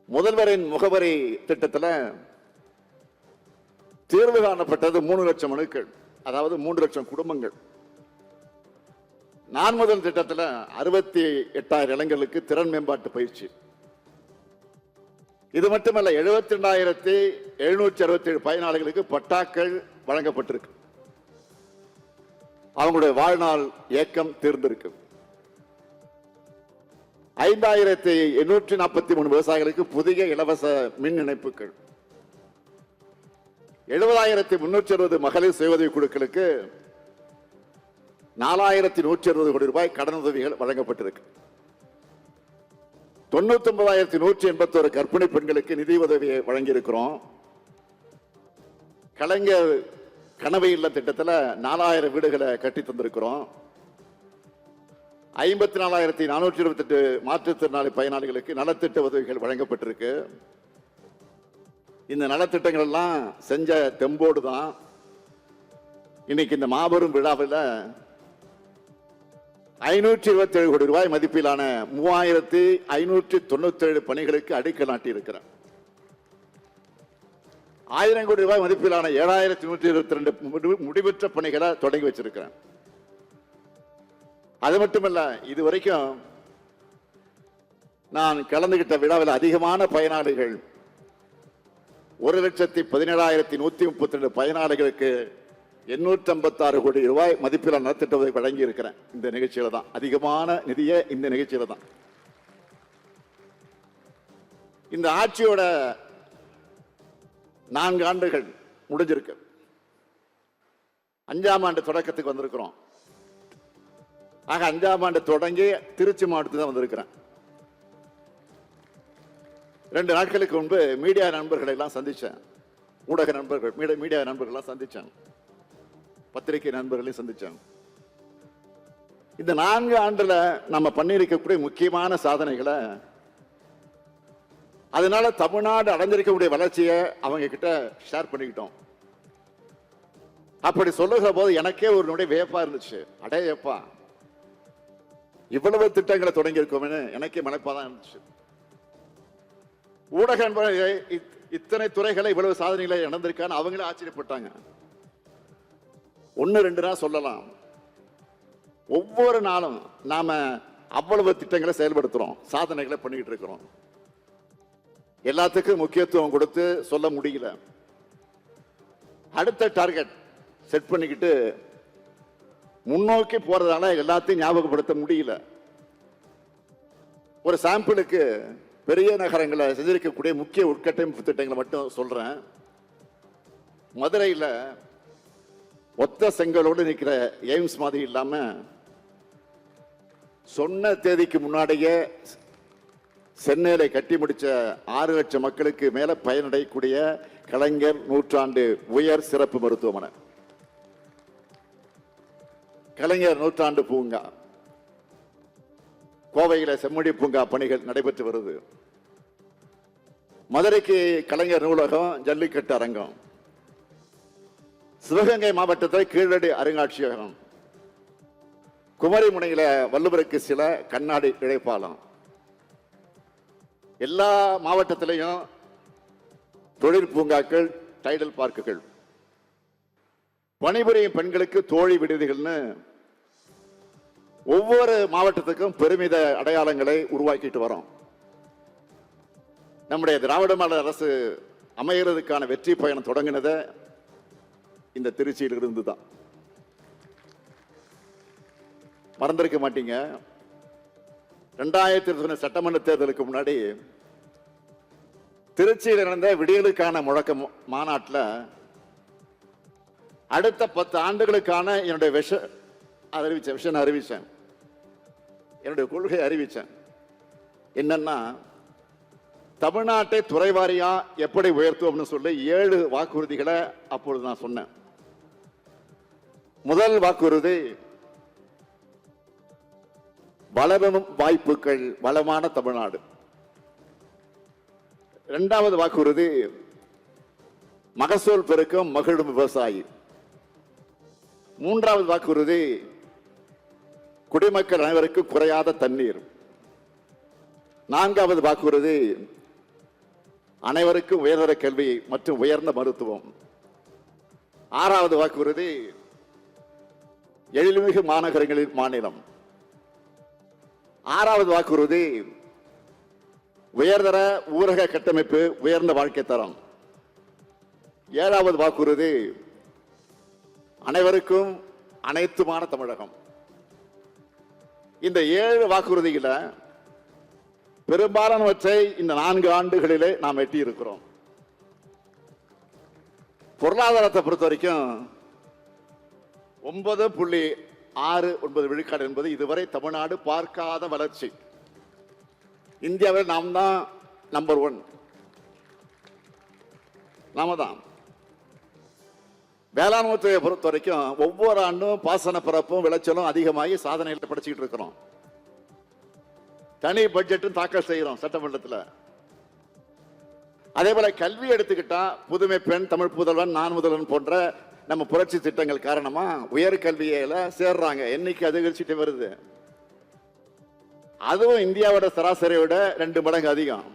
முதல்வரின் முகவரி திட்டத்தில் தீர்வு காணப்பட்டது 3 லட்சம் மனுக்கள், அதாவது 3 லட்சம் குடும்பங்கள். நான் முதல் திட்டத்தில் 68,000 இளைஞர்களுக்கு திறன் மேம்பாட்டு பயிற்சி. இது மட்டுமல்ல, 72,767 பயனாளிகளுக்கு பட்டாக்கள் வழங்கப்பட்டிருக்கு. அவங்களுடைய வாழ்நாள் ஏக்கம் தீர்ந்திருக்கு. 5,843 விவசாயிகளுக்கு புதிய இலவச மின் இணைப்புகள். 70,360 மகளிர் சுய உதவி குழுக்களுக்கு 4,160 கோடி ரூபாய் கடனுதவிகள் வழங்கப்பட்டிருக்கு. 99,181 கர்ப்பிணி பெண்களுக்கு நிதி உதவியை வழங்கியிருக்கிறோம். கலைஞர் கனவு இல்ல திட்டத்தில் 4,000 வீடுகளை கட்டி தந்திருக்கிறோம். 54,428 மாற்றுத்திறனாளி பயனாளிகளுக்கு நலத்திட்ட உதவிகள் வழங்கப்பட்டிருக்கு. இந்த நலத்திட்டங்கள் எல்லாம் செஞ்ச தெம்போடு தான் இன்னைக்கு இந்த மாபெரும் விழாவில் 527 கோடி ரூபாய் மதிப்பிலான 3,597 பணிகளுக்கு அடிக்கல் நாட்டி இருக்கிறார். 1000 கோடி ரூபாய் மதிப்பிலான 7,122 முடிவற்ற பணிகளை தொடங்கி வச்சிருக்கிறேன். அது மட்டுமல்ல, இதுவரைக்கும் நான் கலந்துகிட்ட விழாவில் அதிகமான பயனாளிகள் 1,17,132 பயனாளிகளுக்கு 856 கோடி ரூபாய் மதிப்பிலான நலத்திட்ட உதவி வழங்கி இருக்கிறேன். இந்த நிகழ்ச்சியில தான் அதிகமான நிதியை இந்த நிகழ்ச்சியில தான். இந்த ஆட்சியோட 4 ஆண்டுகள் முடிஞ்சிருக்கு. 5ஆம் ஆண்டு தொடக்கத்துக்கு வந்திருக்கிறோம். ஆக 5ஆம் ஆண்டு தொடங்கி திருச்சி மாவட்டத்துக்கு தான் வந்திருக்கிறேன். 2 நாட்களுக்கு முன்பு மீடியா நண்பர்களை எல்லாம் சந்திச்சேன். ஊடக நண்பர்கள், மீடியா நண்பர்கள் சந்திச்சேன். பத்திரிகை நண்பர்களையும் சந்திச்சாங்க. இந்த 4 ஆண்டுல நம்ம பண்ணிருக்கக்கூடிய முக்கியமான சாதனைகளை, அதனால தமிழ்நாடு அடைஞ்சிருக்கக்கூடிய வளர்ச்சியை அவங்க கிட்ட ஷேர் பண்ணிக்கிட்டோம். அப்படி சொல்லுகிற போது எனக்கே ஒரு நொடி வியப்பா இருந்துச்சு. அடையப்பா, இவ்வளவு திட்டங்களை தொடங்கி இருக்கோம்னு எனக்கே மனப்பாதான் இருந்துச்சு. ஊடக நண்பர்கள் இத்தனை துறைகளை இவ்வளவு சாதனைகளை நடந்திருக்கான்னு அவங்களே ஆச்சரியப்பட்டாங்க. 1-2 நாள் சொல்லலாம். ஒவ்வொரு நாளும் நாம அவ்வளவு திட்டங்களை செயல்படுத்துறோம், சாதனைகளை பண்ணிட்டு இருக்கிறோம். எல்லாத்துக்கும் முக்கியத்துவம் கொடுத்து சொல்ல முடியல. அடுத்த டார்கெட் செட் பண்ணிக்கிட்டு முன்னோக்கி போறதால எல்லாத்தையும் ஞாபகப்படுத்த முடியல. ஒரு சாம்பிளுக்கு பெரிய நகரங்களை செஞ்சிருக்கக்கூடிய முக்கிய உட்கட்டமைப்பு திட்டங்களை மட்டும் சொல்றேன். மதுரையில் ஒத்த செங்கலோடு நிற்கிற எய்ம்ஸ் மாதிரி இல்லாம சொன்ன தேதிக்கு முன்னாடியே சென்னையில கட்டி முடிச்ச 6 லட்சம் மக்களுக்கு மேல பயனடையக்கூடிய கலைஞர் நூற்றாண்டு உயர் சிறப்பு மருத்துவமனை, கலைஞர் நூற்றாண்டு பூங்கா, கோவையில செம்மொழி பூங்கா பணிகள் நடைபெற்று வருது. மதுரைக்கு கலைஞர் நூலகம், ஜல்லிக்கட்டு அரங்கம், சிவகங்கை மாவட்டத்தில் கீழடி அருங்காட்சியகம், குமரிமுனையில வள்ளுவருக்கு சில கண்ணாடி இழைப்பாலம். எல்லா மாவட்டத்திலையும் தொழில் பூங்காக்கள், டைடல் பார்க்குகள், பணிபுரியும் பெண்களுக்கு தோழி விடுதிகள்னு ஒவ்வொரு மாவட்டத்துக்கும் பெருமித அடையாளங்களை உருவாக்கிட்டு வரோம். நம்முடைய திராவிட மாடல் அரசு அமைகிறதுக்கான வெற்றி பயணம் தொடங்கினத இந்த திருச்சியில் இருந்து தான். மறந்திருக்க மாட்டீங்க, 2020 சட்டமன்ற தேர்தலுக்கு முன்னாடி திருச்சியில் நடந்த விடியலுக்கான முழக்க மாநாட்டில் அடுத்த 10 ஆண்டுகளுக்கான என்னுடைய விஷன் அறிவிச்சேன். என்னுடைய கொள்கை அறிவிச்சேன். என்னன்னா, தமிழ்நாட்டை துறைவாரியா எப்படி உயர்த்துவோம்னு சொல்லி 7 வாக்குறுதிகளை அப்பொழுது நான் சொன்னேன். முதல் வாக்குறுதி, வளரும் வாய்ப்புகள், வளமான தமிழ்நாடு. 2வது வாக்குறுதி, மகசூல் பெருக்கம், மகிழும் விவசாயி. 3வது வாக்குறுதி, குடிமக்கள் அனைவருக்கும் குறையாத தண்ணீர். 4வது வாக்குறுதி, அனைவருக்கும் உயர்தர கல்வி மற்றும் உயர்ந்த மருத்துவம். 6வது வாக்குறுதி எழில்மிகு மாநகரங்களின் மாநிலம். 6வது வாக்குறுதி உயர்தர ஊரக கட்டமைப்பு, உயர்ந்த வாழ்க்கை தரம். 7வது வாக்குறுதி அனைவருக்கும் அனைத்துமான தமிழகம். இந்த 7 வாக்குறுதிகள பெரும்பாலானவற்றை இந்த 4 ஆண்டுகளிலே நாம் எட்டி இருக்கிறோம். பொருளாதாரத்தை பொறுத்த வரைக்கும் 9.69 விழுக்காடு என்பது இதுவரை தமிழ்நாடு பார்க்காத வளர்ச்சி. இந்தியாவில் நாம் தான் நம்பர் 1. நாம தான். வேளாண்மை துறையை பொறுத்த வரைக்கும் ஒவ்வொரு ஆண்டும் பாசன பரப்பும் விளைச்சலும் அதிகமாகி சாதனைகளை படிச்சுக்கிட்டு இருக்கிறோம். தனி பட்ஜெட்டும் தாக்கல் செய்கிறோம் சட்டமன்றத்தில். அதே போல கல்வி எடுத்துக்கிட்டா புதுமை பெண், தமிழ் புதல்வன், நான் முதல்வன் போன்ற நம்ம புரட்சி திட்டங்கள் காரணமா உயர் கல்வியில சேர்றாங்க. எண்ணிக்கை அதிகரிச்சுட்டு வருது. அதுவும் இந்தியாவோட சராசரியை விட 2 மடங்கு அதிகம்.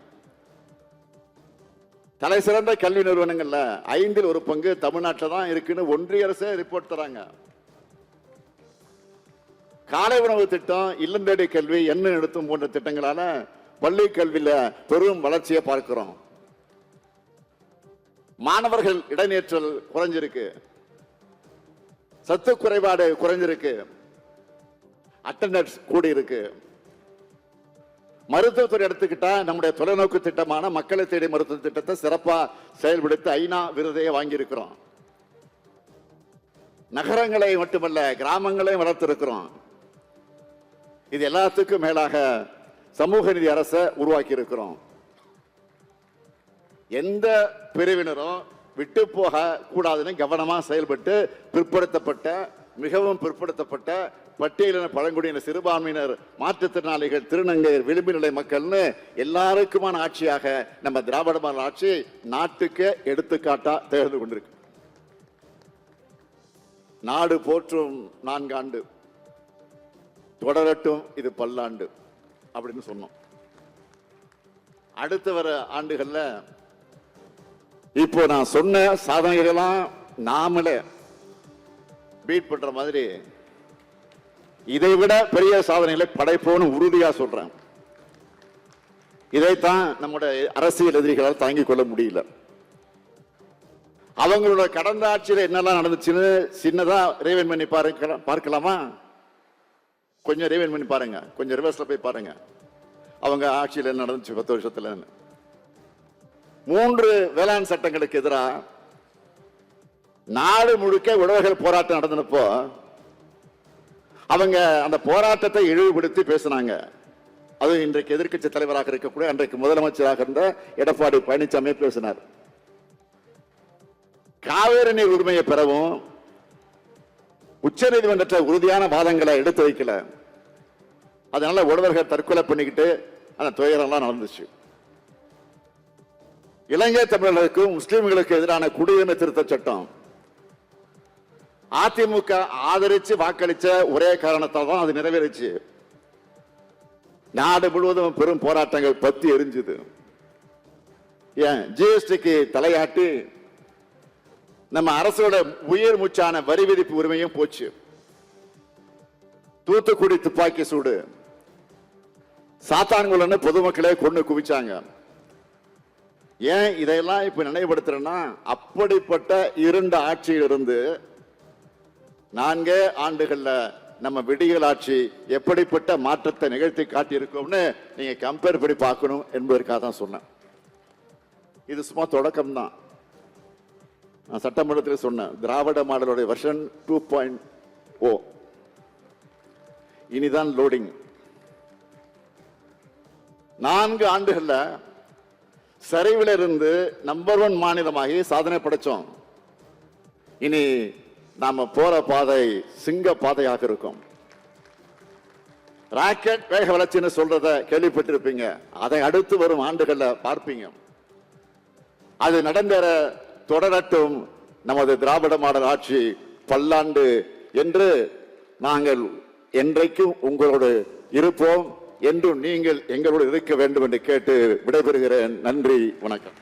தலை சிறந்த கல்வி நிறுவனங்கள்ல 5ல் 1 பங்கு தமிழ்நாட்டில் தான் இருக்குன்னு ஒன்றிய அரசு ரிப்போர்ட் தராங்க. காலை உணவு திட்டம், இல்லம் தேடி கல்வி, எண்ணெய் நிறுத்தும் போன்ற திட்டங்களால பள்ளி கல்வியில பெரும் வளர்ச்சியை பார்க்கிறோம். மாணவர்கள் இடைநிற்றல் குறைஞ்சிருக்கு, சத்து குறைபாடு குறைஞ்சிருக்கு, அட்டெண்டன்ஸ் கூடி இருக்கு. மருத்துவத்துறை எடுத்துக்கிட்டா நம்முடைய தொலைநோக்கு திட்டமான மக்களை தேடி மருத்துவ திட்டத்தை சிறப்பா செயல்படுத்தி ஐநா விருதையை வாங்கி இருக்கிறோம். நகரங்களை மட்டுமல்ல கிராமங்களையும் வளர்த்திருக்கிறோம். இது எல்லாத்துக்கும் மேலாக சமூக நீதி அரசை உருவாக்கி இருக்கிறோம். எந்த பிரிவினரும் விட்டு போக கூடாதுன்னு கவனமா செயல்பட்டு பிற்படுத்தப்பட்ட, மிகவும் பிற்படுத்தப்பட்ட பட்டியலின பழங்குடியின சிறுபான்மையினர், மாற்றுத்திறனாளிகள், திருநங்கையர், விளிம்பு நிலை மக்கள்னு எல்லாருக்குமான ஆட்சியாக நம்ம திராவிட மாடல் ஆட்சி நாட்டுக்கு எடுத்துக்காட்டா திகழ்ந்து கொண்டிருக்கு. நாடு போற்றும் 4 ஆண்டு, தொடரட்டும் இது பல்லாண்டு அப்படின்னு சொன்னோம். அடுத்து வர ஆண்டுகள்ல இப்போ நான் சொன்ன சாதனைகளெல்லாம் நாமளே பீட் பண்ற மாதிரி இதை விட பெரிய சாதனைகளை படைப்போன்னு உறுதியா சொல்றேன். இதைத்தான் நம்முடைய அரசியல் எதிரிகளால் தாங்கிக் கொள்ள முடியல. அவங்களோட கடந்த ஆட்சியில் என்னெல்லாம் நடந்துச்சுன்னு சின்னதா ரீவைண்ட் பண்ணி பார்க்கலாமா? கொஞ்சம் ரீவைண்ட் பண்ணி பாருங்க, கொஞ்சம் ரிவர்ஸ்ல போய் பாருங்க. அவங்க ஆட்சியில் என்ன நடந்துச்சு 10 வருஷத்துல. 3 வேளாண் சட்டங்களுக்கு எதிராக நாடு முழுக்க உழவர்கள் போராட்டம் நடந்தப்போ அவங்க அந்த போராட்டத்தை இழிவுபடுத்தி பேசினாங்க. அது இன்றைக்கு எதிர்க்கட்சி தலைவராக இருக்கக்கூடிய அன்றைக்கு முதலமைச்சராக இருந்த எடப்பாடி பழனிசாமி பேசினார். காவேரி நீர் உரிமையை பெறவும் உச்ச நீதிமன்ற உறுதியான வாதங்களை எடுத்து வைக்கல. அதனால உழவர்கள் தற்கொலை பண்ணிக்கிட்டு அந்த துயரம்லாம் நடந்துச்சு. இலங்கை தமிழர்களுக்கும் முஸ்லிம்களுக்கு எதிரான குடியுரிமை திருத்த சட்டம் அதிமுக ஆதரிச்சு வாக்களிச்ச ஒரே காரணத்தால் தான் அது நிறைவேறிச்சு. நாடு முழுவதும் பெரும் போராட்டங்கள் பத்தி எரிஞ்சுது. ஏன் ஜிஎஸ்டிக்கு தலையாட்டி நம்ம அரசோட உயிர் மூச்சான வரி விதிப்பு உரிமையும் போச்சு. தூத்துக்குடி துப்பாக்கி சூடு, சாத்தான்குளன்னு பொதுமக்களே கொண்டு குவிச்சாங்க. ஏன் இதையெல்லாம் இப்ப நினைவுபடுத்துறேன்னா, அப்படிப்பட்ட இருண்ட ஆட்சியில் இருந்து 4 ஆண்டுகள்ல நம்ம விடியல் ஆட்சி எப்படிப்பட்ட மாற்றத்தை நிகழ்த்தி காட்டியிருக்கோம்னு நீங்க கம்பேர் பண்ணி பார்க்கணும் என்பதற்காக தான் சொன்னேன். இது சும்மா தொடக்கம் தான். நான் சட்டமன்றத்தில் சொன்னேன், திராவிட மாடலுடைய வெர்ஷன் 2.0 இனிதான் லோடிங். 4 ஆண்டுகள்ல சரிவில் இருந்து நம்பர் 1 மாநிலமாகி சாதனை படைச்சோம். இனி நாம போற பாதை சிங்க பாதையாக இருக்கும். ராக்கெட் வேக வளர்ச்சின்னு சொல்றத கேள்விப்பட்டிருப்பீங்க. அதை அடுத்து வரும் ஆண்டுகள்ல பார்ப்பீங்க. அது நடந்தேற தொடரட்டும் நமது திராவிட மாடல் ஆட்சி பல்லாண்டு என்று நாங்கள் என்றைக்கும் உங்களோடு இருப்போம். என்றும் நீங்கள் எங்களோடு இருக்க வேண்டும் என்று கேட்டு விடைபெறுகிறேன். நன்றி, வணக்கம்.